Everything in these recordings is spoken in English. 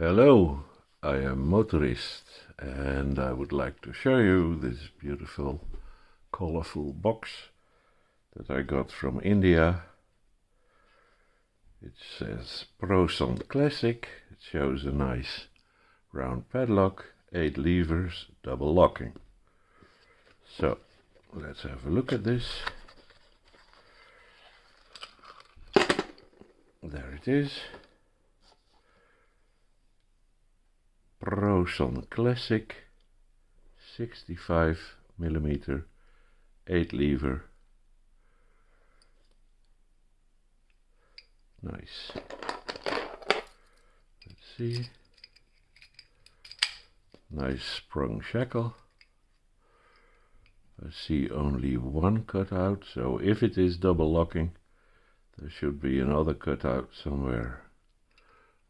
Hello, I am Motorist and I would like to show you this beautiful colorful box that I got from India. It says Proson Classic. It shows a nice round padlock, 8 levers, double locking. So let's have a look at this. There it is. Proson Classic, 65mm, 8 lever. Nice. Let's see. Nice sprung shackle. I see only one cutout, so if it is double locking, there should be another cutout somewhere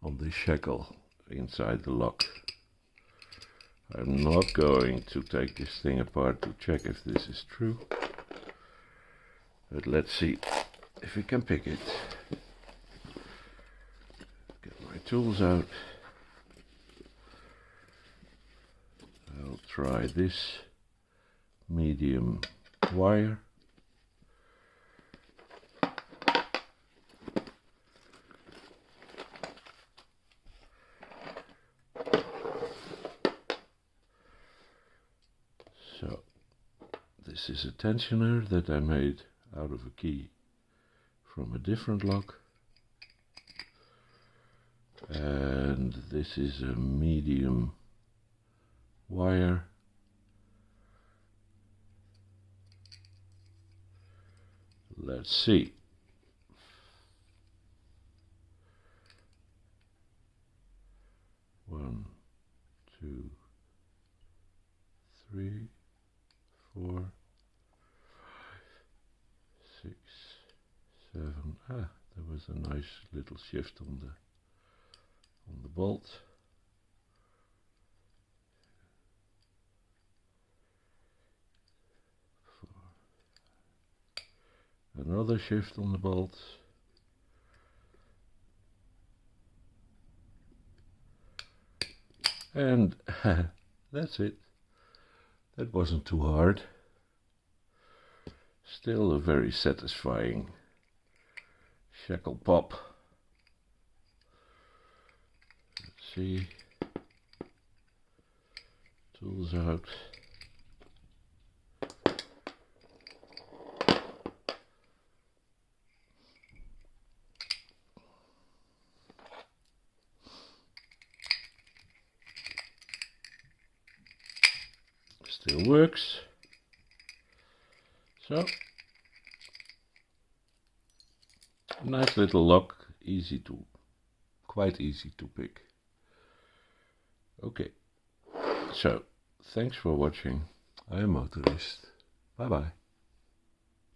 on the shackle inside the lock. I'm not going to take this thing apart to check if this is true, but let's see if we can pick it. Get my tools out. I'll try this medium wire. So this is a tensioner that I made out of a key from a different lock, and this is a medium wire. Let's see. One, two, three, 4, 5, 6, 7. There was a nice little shift on the bolt. Another shift on the bolt. And that's it. That wasn't too hard. Still a very satisfying shackle pop. Let's see. Tools out. Still works. So, nice little lock, quite easy to pick. Okay, so thanks for watching. I am Motorist. Bye bye.